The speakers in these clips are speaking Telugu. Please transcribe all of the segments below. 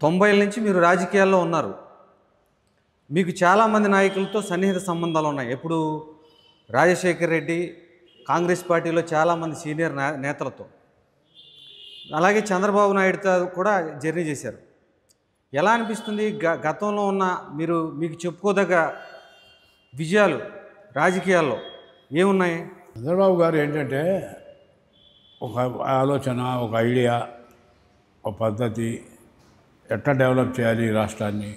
90ల నుంచి మీరు రాజకీయాల్లో ఉన్నారు. మీకు చాలామంది నాయకులతో సన్నిహిత సంబంధాలు ఉన్నాయి. ఎప్పుడు రాజశేఖర్ రెడ్డి కాంగ్రెస్ పార్టీలో చాలామంది సీనియర్ నేతలతో, అలాగే చంద్రబాబు నాయుడుతో కూడా జర్నీ చేశారు. ఎలా అనిపిస్తుంది గతంలో ఉన్న మీకు చెప్పుకోదగ్గ విజయాలు రాజకీయాల్లో ఏమున్నాయి? చంద్రబాబు గారు ఏంటంటే ఒక ఆలోచన, ఒక ఐడియా, ఒక పద్ధతి, ఎట్లా డెవలప్ చేయాలి రాష్ట్రాన్ని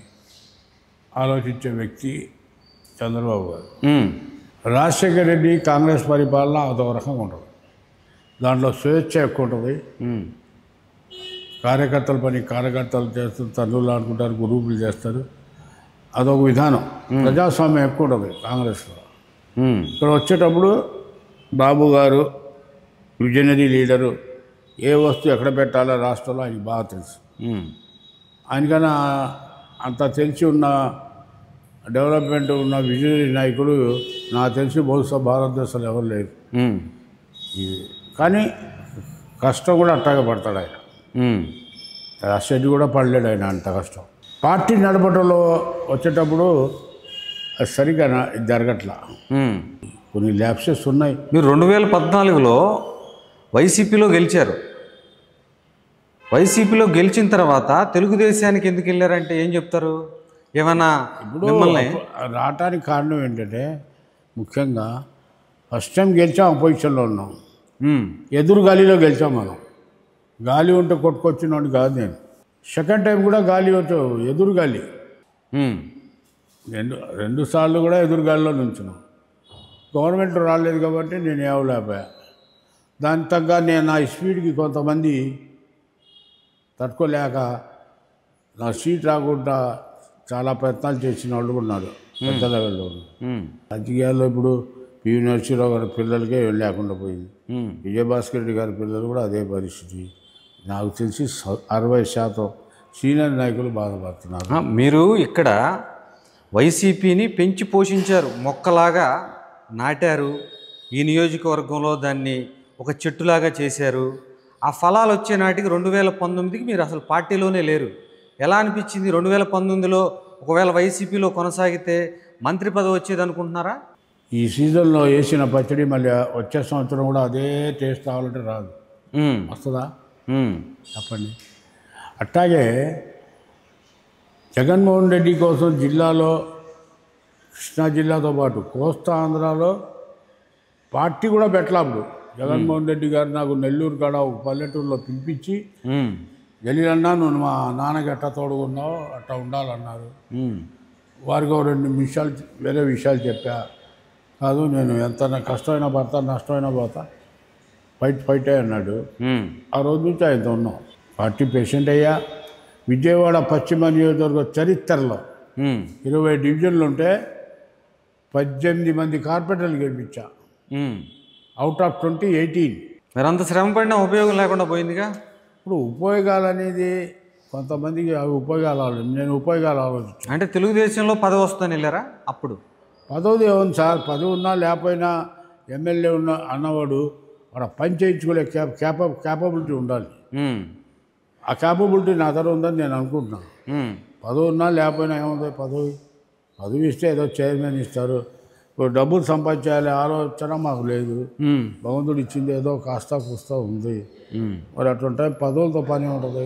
ఆలోచించే వ్యక్తి చంద్రబాబు గారు. రాజశేఖర్ రెడ్డి కాంగ్రెస్ పరిపాలన అదొక రకంగా ఉంటుంది. దాంట్లో స్వేచ్ఛ ఎక్కువ ఉంటుంది. కార్యకర్తల పని కార్యకర్తలు చేస్తారు, తల్లులు ఆడుకుంటారు, గ్రూపులు చేస్తారు. అదొక విధానం. ప్రజాస్వామ్యం ఎక్కువ ఉంటుంది కాంగ్రెస్లో. ఇక్కడ వచ్చేటప్పుడు బాబు గారు విజనరీ లీడరు, ఏ వస్తువు ఎక్కడ పెట్టాలో రాష్ట్రంలో ఆయనకి బాగా తెలుసు. ఆయనకన్నా అంత తెలిసి ఉన్న డెవలప్మెంట్ ఉన్న విజనరీ నాయకుడు నాకు తెలిసి బహుశా భారతదేశంలో ఎవరు లేరు. కానీ కష్టం కూడా అట్టాగే పడతాడు ఆయన. రాష్ట్రెడ్డి కూడా పడలేడు ఆయన అంత కష్టం. పార్టీ నడపడంలో వచ్చేటప్పుడు అది సరిగా జరగట్లా, కొన్ని ల్యాప్సెస్ ఉన్నాయి. మీరు 2014లో వైసీపీలో గెలిచారు. వైసీపీలో గెలిచిన తర్వాత తెలుగుదేశానికి ఎందుకు వెళ్ళారంటే ఏం చెప్తారు? ఏమన్నా ఇప్పుడు రావటానికి కారణం ఏంటంటే, ముఖ్యంగా ఫస్ట్ టైం గెలిచాం, అపోజిషన్లో ఉన్నాం, ఎదురు గాలిలో గెలిచాం. మనం గాలి ఉంటే కొట్టుకొచ్చినోడు కాదు నేను. సెకండ్ టైం కూడా గాలి ఎదురు గాలి, రెండు సార్లు కూడా ఎదురు గాలిలో నుంచున్నాం. గవర్నమెంట్ రాలేదు కాబట్టి నేను ఏవలేకపోయా. దాని తగ్గ నేను నా స్పీడ్కి కొంతమంది తట్టుకోలేక నా సీట్ రాకుండా చాలా ప్రయత్నాలు చేసిన వాళ్ళు ఉన్నారు పెద్ద లెవెల్లో. రాజకీయాల్లో ఇప్పుడు పివి నరసింహరావు గారి పిల్లలకే లేకుండా పోయింది. విజయభాస్కర్ రెడ్డి గారి పిల్లలు కూడా అదే పరిస్థితి. నాకు తెలిసి 60% సీనియర్ నాయకులు బాధపడుతున్నారు. మీరు ఇక్కడ వైసీపీని పెంచి పోషించారు, మొక్కలాగా నాటారు. ఈ నియోజకవర్గంలో దాన్ని ఒక చెట్టులాగా చేశారు. ఆ ఫలాలు వచ్చే నాటికి 2019కి మీరు అసలు పార్టీలోనే లేరు. ఎలా అనిపించింది? 2019లో ఒకవేళ వైసీపీలో కొనసాగితే మంత్రి పదవి వచ్చేది అనుకుంటున్నారా? ఈ సీజన్లో వేసిన పచ్చడి మళ్ళీ వచ్చే సంవత్సరం కూడా అదే టేస్ట్ కావాలంటే రాదు. వస్తుందా చెప్పండి. అట్లాగే జగన్మోహన్ రెడ్డి కోసం జిల్లాలో, కృష్ణా జిల్లాతో పాటు కోస్తా ఆంధ్రాలో పార్టీ కూడా పెట్టలేప్పుడు. జగన్మోహన్ రెడ్డి గారు నాకు నెల్లూరు కాడ ఒక పల్లెటూరులో పిలిపించి, గెలిలన్నా నువ్వు మా నాన్నకి ఎట్టా తోడుకున్నావు అట్టా ఉండాలన్నారు. వారికి 2 నిమిషాలు వేరే విషయాలు చెప్పా. కాదు, నేను ఎంత కష్టమైనా పడతా, నష్టమైనా పోతా, ఫైటే అన్నాడు. ఆ రోజు నుంచి ఆయనతో ఉన్నాం. పార్టీ పేషెంట్ అయ్యా. విజయవాడ పశ్చిమ నియోజకవర్గ చరిత్రలో 20 డివిజన్లు ఉంటే 18 మంది కార్పొరేటర్లు గెలిపించా. Out of 20, 18. మరి అంత శ్రమ పడినా ఉపయోగం లేకుండా పోయిందిగా. ఇప్పుడు ఉపయోగాలు అనేది కొంతమందికి అవి ఉపయోగాలు, నేను ఉపయోగాలు ఆలోచించాను. అంటే తెలుగుదేశంలో పదవి వస్తుందని వెళ్ళారా? అప్పుడు పదవి ఏముంది సార్, పదవి ఉన్నా లేకపోయినా ఎమ్మెల్యే ఉన్న అన్నవాడు వాడు పని చేయించుకోలే క్యాపబిలిటీ ఉండాలి. ఆ క్యాపబిలిటీ నా దగ్గర ఉందని నేను అనుకుంటున్నాను. పదవి ఉన్నా లేకపోయినా ఏముంది, పదవి ఇస్తే ఏదో చైర్మన్ ఇస్తారు. ఇప్పుడు డబ్బులు సంపాదించాలి ఆలోచన మాకు లేదు. భగవంతుడు ఇచ్చింది ఏదో కాస్త కూస్తా ఉంది. మరి అటువంటి పదవులతో పని ఉంటుంది.